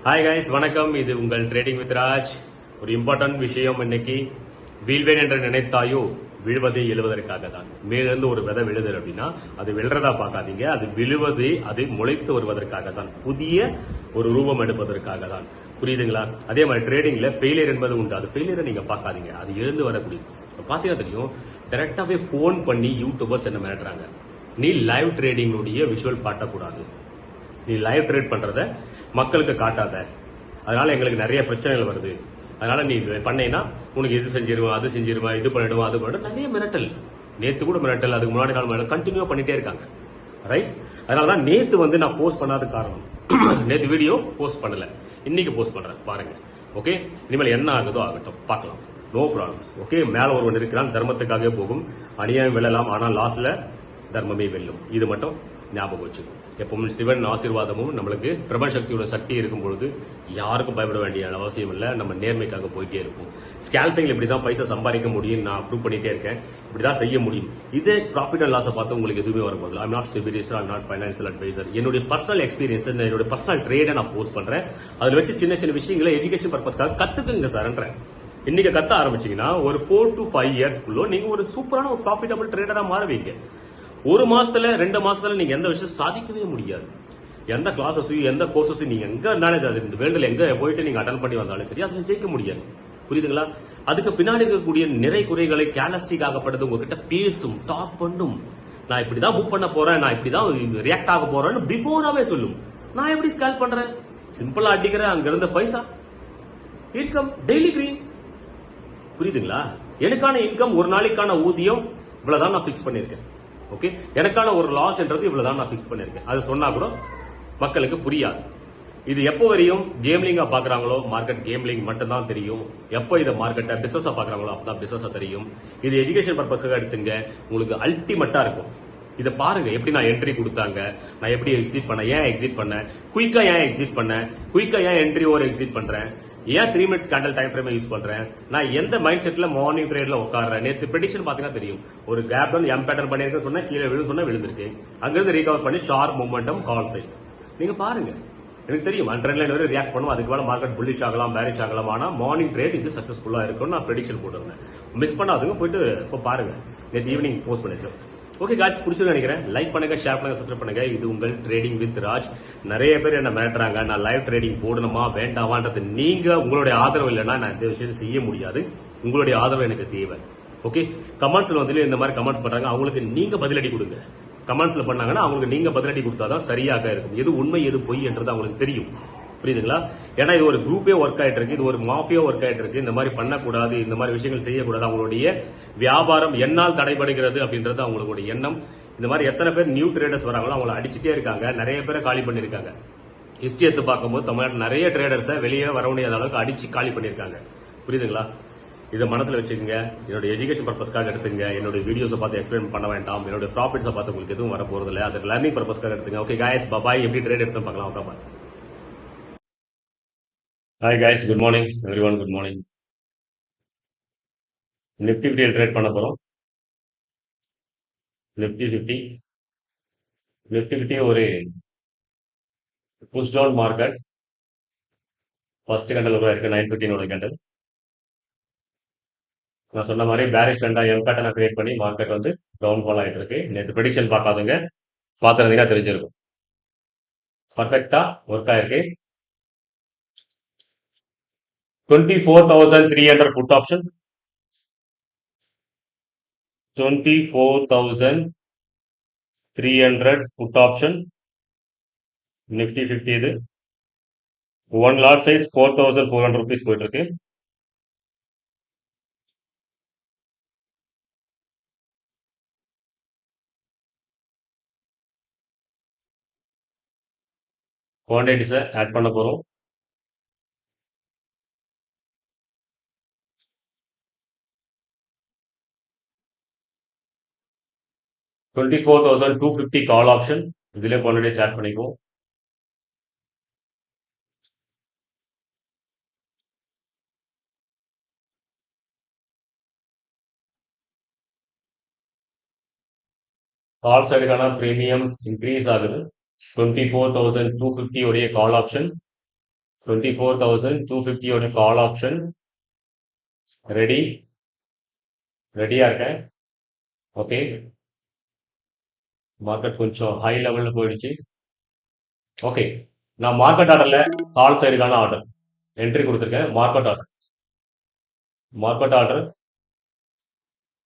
Hi guys, வணக்கம். இது உங்கள் ட்ரேடிங் வித் ராஜ். ஒரு இம்பார்ட்டன்ட் விஷயம் இன்னைக்கு. வீழ்வேன் என்று நினைத்தாயோ, விழுவதை எழுவதற்காக தான். மேலிருந்து ஒரு விதை விழுது அப்படின்னா அது விழுறதா பார்க்காதீங்க, அது விழுவது, அது முளைத்து வருவதற்காக தான், புதிய ஒரு ரூபம் எடுப்பதற்காக தான். புரியுதுங்களா? அதே மாதிரி ட்ரேடிங்ல ஃபெயிலியர் என்பது உண்டு. அது ஃபெயிலியரை நீங்க பார்க்காதீங்க, அது எழுந்து வரக்கூடிய. பாத்தீங்கன்னா தெரியும், டைரக்டாவே போன் பண்ணி யூடியூபர்ஸ் என்ன மிரட்டுறாங்க. நீ லைவ் ட்ரேடிங்களுடைய விஷுவல் காட்டக்கூடாது, நீ லைவ் ட்ரேட் பண்றத மக்களுக்கு காட்டாத, அதனால எங்களுக்கு நிறைய பிரச்சனைகள் வருது, அதனால நீ பண்ணேன்னா உனக்கு இது செஞ்சிருவேன், அது செஞ்சிருவேன், இது பண்ணிடுவேன், அது பண்ணிடும், நிறைய மிரட்டல். நேத்து கூட மிரட்டல், அதுக்கு முன்னாடி நாள் மிரட்டல் கண்டினியூ பண்ணிட்டே இருக்காங்க. ரைட்? அதனாலதான் நேத்து நான் போஸ்ட் பண்ணாத காரணம். நேத்து வீடியோ போஸ்ட் பண்ணல, இன்னைக்கு போஸ்ட் பண்றேன், பாருங்க. ஓகே, இனிமேல் என்ன ஆகுதோ ஆகட்டும், பார்க்கலாம். No problems. ஓகே, மேல ஒருவன் இருக்கிறான், தர்மத்துக்காக போகும், அநியாயம் வெல்லலாம், ஆனால் லாஸ்ட்ல தர்மமே வெல்லும். இது மட்டும் ஞாபகம் வச்சுக்கணும். எப்பவும் சிவன் ஆசீர்வாதமும் நம்மளுக்கு பிரபஞ்ச சக்தியோட சக்தி இருக்கும் பொழுது யாருக்கும் பயப்பட வேண்டிய அவசியம் இல்லை. நம்ம நேர்மைக்காக போயிட்டே இருப்போம். ஸ்கேல்பிங்ல இப்படிதான் பைசா சம்பாதிக்க முடியும், நான் ப்ரூவ் பண்ணிட்டே இருக்கேன், இப்படிதான் செய்ய முடியும். இதே ப்ராஃபிட் அண்ட் லாஸை பார்த்து உங்களுக்கு எதுவுமே வரப்போகுது. ஐம் நாட் சிபிரிஸ்டர், ஐம் நாட் ஃபைனான்சியல் அட்வைசர். என்னுடைய பர்சனல் எக்ஸ்பீரியன்ஸ், என்னுடைய பர்சனல் ட்ரேடை நான் போஸ்ட் பண்றேன். அதில் வச்சு சின்ன சின்ன விஷயங்களை எஜுகேஷன் பர்பஸ்க்காக கத்துக்குங்க சார்ன்றேன். இன்னைக்கு கத்த ஆரம்பிச்சீங்கன்னா ஒரு 4 to 5 இயர்ஸ்க்குள்ள நீங்க ஒரு சூப்பரான ஒரு ப்ராஃபிட்டபிள் ட்ரேடரா மாறுவீங்க. ஒரு மாசத்துல 2 மாசத்துல நீங்க எந்த விஷயம் சாதிக்கவே முடியாது. எந்த கிளாஸஸையும் எந்த கோர்சஸையும் நீங்க எங்க இருந்தாலும் இந்த வேர்ல்டுல எங்க போயிட்டு நீங்க அட்டன் பண்ணி வந்தாலும் சரி, அதுல ஜெயிக்க முடியாது. புரியுதுங்களா? அதுக்கு பின்னாடி இருக்கக்கூடிய நிறை குறைகளை கேலஸ்டிக் ஆகப்படுது உங்ககிட்ட பேசும், டாக் பண்ணும். நான் இப்படிதான் மூவ் பண்ண போறேன், நான் இப்படிதான் ரியாக்ட் ஆக போறேன்னு பிஃபோராவே சொல்லும். நான் எப்படி ஸ்கேல் பண்றேன்? சிம்பிளா அடிக்கிறேன், அங்க இருந்த பைசா இன்கம் டெய்லி கிரீன். புரியுதுங்களா? எனக்கான இன்கம், ஒரு நாளைக்கான ஊதியம் இவ்வளவுதான் நான் பிக்ஸ் பண்ணிருக்கேன். ஓகே, எனக்கான ஒரு லாஸ் என்றது இவ்வளவுதான் நான் பிக்ஸ் பண்ணிருக்கேன். அது சொன்னா கூட மக்களுக்கு புரியாது. இது எப்போ வரையும் கேம்லிங்கா பாக்குறாங்களோ, மார்க்கெட் கேம்லிங் மட்டும் தான் தெரியும். எப்போ இதை மார்க்கெட்டை பிசினஸா பாக்குறாங்களோ அப்பதான் பிசினஸா தெரியும். இது எஜுகேஷன் பர்பஸாக எடுத்துங்க, உங்களுக்கு அல்டிமேட்டா இருக்கும். இதை பாருங்க, எப்படி நான் என்ட்ரி கொடுத்தாங்க, நான் எப்படி எக்ஸிட் பண்ணேன், ஏன் எக்ஸிட் பண்ணேன், குயிக்கா ஏன் எக்ஸிட் பண்ணேன், குயிக்கா ஏன் என்ட்ரி ஓவர் எக்ஸிட் பண்றேன், ஏன் 3 minutes candle time frame use பண்றேன், நான் எந்த மைண்ட் செட்ல மார்னிங் ட்ரேட்ல உட்கார்றேன். நேற்று ப்ரெடிக்ஷன் பாத்தீங்கன்னா தெரியும், ஒரு கேப் டவுன் எம் பேட்டர்ன் பண்ணிருக்கேன் சொன்னா, கீழே விழு சொன்னா விழுந்திருக்கு, அங்கிருந்து ரீகவர் பண்ணி ஷார்ப் மூவ்மெண்டம் கால் சைஸ். நீங்க பாருங்க, எனக்கு தெரியும் ட்ரெண்ட் லைன் வரை ரியாக்ட் பண்ணும், அதுக்கு மேல மார்க்கெட் புல்லிஷ் ஆகலாம், பேரிஷ் ஆகலாம், ஆனா மார்னிங் ட்ரேட் இது சக்சஸ்ஃபுல்லா இருக்கும். நான் ப்ரெடிக்ஷன் போட்டிருந்தேன், மிஸ் பண்ணாதுங்க, போயிட்டு இப்போ பாருங்க, நேற்று ஈவினிங் போஸ்ட் பண்ணிருக்கேன். ஓகே காய்ஸ், பிடிச்சிருக்கு நினைக்கிறேன். லைக் பண்ணுங்க, ஷேர் பண்ணுங்க, சப்ஸ்கிரைப் பண்ணுங்க. இது உங்கள் ட்ரேடிங் வித் ராஜ். நிறைய பேர் என்ன மிரட்டுறாங்க, நான் லைவ் ட்ரேடிங் போடணுமா வேண்டாமான்றது. நீங்க உங்களுடைய ஆதரவு இல்லைன்னா நான் இந்த விஷயத்தை செய்ய முடியாது. உங்களுடைய ஆதரவு எனக்கு தேவை. ஓகே, கமெண்ட்ஸ்ல வந்து இந்த மாதிரி கமெண்ட்ஸ் பண்றாங்க, அவங்களுக்கு நீங்க பதிலடி கொடுங்க. கமெண்ட்ஸ்ல பண்ணாங்கன்னா அவங்களுக்கு நீங்க பதிலடி கொடுத்தாதான் சரியாக இருக்கும். எது உண்மை எது பொய் என்றது அவங்களுக்கு தெரியும். புரியுதுங்களா? ஏன்னா இது ஒரு குரூப்பே ஒர்க் ஆயிட்டு இருக்கு, இது ஒரு மாஃபியா ஒர்க் ஆயிட்டு இருக்கு. இந்த மாதிரி பண்ணக்கூடாது, இந்த மாதிரி விஷயங்கள் செய்யக்கூடாது. அவங்களுடைய வியாபாரம் என்னால் தடைபடுகிறது அப்படின்றது அவங்களுடைய எண்ணம். இந்த மாதிரி எத்தனை பேர் நியூ ட்ரேடர்ஸ் வராங்களோ அவங்களை அடிச்சுட்டே இருக்காங்க, நிறைய பேரை காலி பண்ணிருக்காங்க. ஹிஸ்டரி எடுத்து பார்க்கும்போது தமிழ்நாட்டில் நிறைய ட்ரேடர்ஸை வெளியே வர முடியாத அளவுக்கு அடிச்சு காலி பண்ணிருக்காங்க. புரியுதுங்களா? இதை மனசுல வச்சுக்கோங்க. என்னோட எஜுகேஷன் பர்பஸ்க்காக எடுத்துங்க. என்னோட வீடியோஸை பார்த்து எக்ஸ்பிளைன் பண்ண வேண்டாம். என்னோட ப்ராஃபிட்ஸை பார்த்து உங்களுக்கு எதுவும் வர போறது இல்லை. அது லேர்னிங் பர்பஸ்க்காக எடுத்துங்க. Okay guys, bye. எப்படி ட்ரேட் எடுத்து பார்க்கலாம். Okay bye. Hi guys, good morning everyone, good morning. Nifty 50 trade பண்ண போறோம். Nifty 50 ஒரு push down market. First candle இருக்கு 915 கேண்டல். நான் சொன்ன மாதிரி பேரிஷ் ட்ரெண்டா எம் பேட்டர்னை கிரியேட் பண்ணி மார்க்கெட் வந்து டவுன் ஃபால் ஆயிட்டு இருக்கு. நேற்று ப்ரெடிக்ஷன் பார்க்காதுங்க, பார்த்துருந்தீங்கன்னா தெரிஞ்சிருக்கும். பர்ஃபெக்டா ஒர்க் ஆயிருக்கு. 24,300 put option, 24,300 put option. Nifty 50 இது 1 லாட் சைஸ் 4,400 rupees போயிட்டு இருக்கு. குவான்டிட்டிஸை ஆட் பண்ண போறோம். $24,250 கால் ஆப்ஷன், இதுல குவான்டிட்டிஸ் ஆட் பண்ணிக்குவோம். கால் சைடுக்கான பிரீமியம் இன்க்ரீஸ் ஆகுது. 24,250 உடைய கால் ஆப்ஷன் 24,250 ஓட கால் ஆப்ஷன். ரெடியா இருக்கேன். ஓகே, மார்க்கெட் கொஞ்சம் ஹை லெவல்ல போயிடுச்சு. ஓகே, நான் மார்க்கெட் ஆர்டர்ல கால் சைடுக்கான ஆர்டர் என்ட்ரி கொடுத்துருக்கேன். மார்க்கெட் ஆர்டர்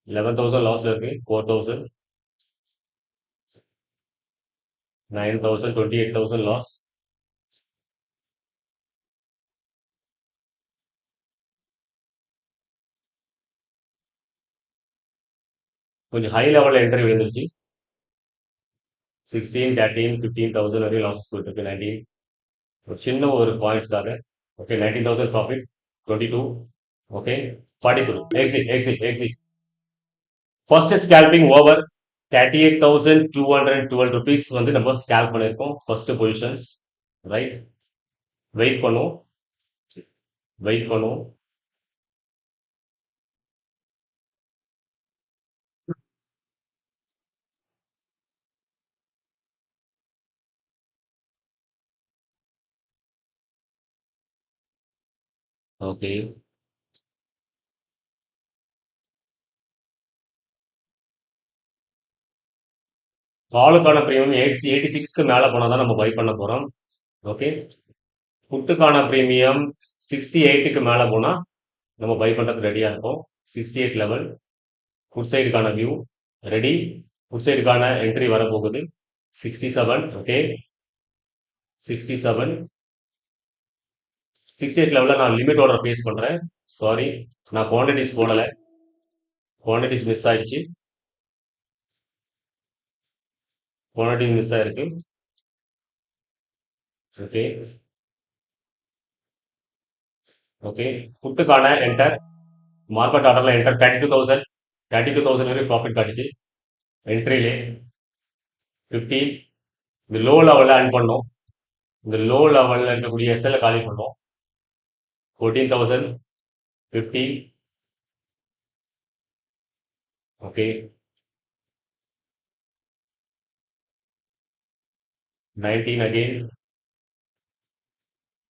11,000 லாஸ்ல இருக்கு. 4,000, 9,000, 28,000 லாஸ். கொஞ்சம் ஹை லெவல்ல என்ட்ரி விழுந்துருச்சு. 16, 13, 15,000 வரையும் லாஸ் போயிட்டு இருக்கு. 19 ஒரு சின்ன ஒரு பாயிண்ட்ஸ்க்காக. Okay, 19,000 profit. 22. Okay, 43. Exit. First scalping over. 38,212 rupees வந்து நம்ம ஸ்கேல்ப் பண்ணியிருக்கோம். First positions. ரைட், வெயிட் பண்ணுவோம். ஓகே, காலுக்கான பிரீமியம் 86க்கு மேல போனா தான் நம்ம பை பண்ண போறோம். ஓகே, புட்டுக்கான பிரீமியம் 68க்கு மேல போனா நம்ம பை பண்றதுக்கு ரெடியா இருக்கும். 68 லெவல். புட் சைடுக்கான வியூ ரெடி. புட் சைடுக்கான என்ட்ரி வரப்போகுது. 67. ஓகே, 67. 68 லெவலில் நான் லிமிட் ஆர்டர் பேஸ் பண்றேன். சாரி, நான் குவான்டிட்டிஸ் போடல. குவான்டிட்டிஸ் மிஸ் ஆயிடுச்சு. குவான்டிட்டி மிஸ் ஆயிருக்கு. ஓகே, ஓகே, புட்டுக்கான என்டர். மார்க்கெட் ஆர்டர்ல என்டர். 32,000 வரை ப்ராஃபிட் காட்டுச்சு. என்ட்ரிலே 50. இந்த லோ லெவலில் அர்ன் பண்ணோம். இந்த லோ லெவலில் இருக்கக்கூடிய எஸ்எல்ல காலி பண்ணோம். 14,000, 50. Okay, 19 again.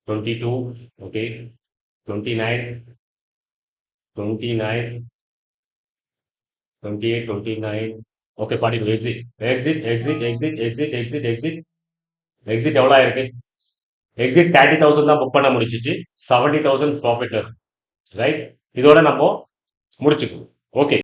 22. Okay, 29, 29, 28, 29. Okay, 42. Exit எவ்வளோ ஆயிருக்கு? எக்ஸிட் 30,000 தான் புக் பண்ண முடிச்சிச்சு. 70,000 ப்ராஃபிட். ரைட், இதோட நம்ம முடிச்சுக்குவோம். ஓகே.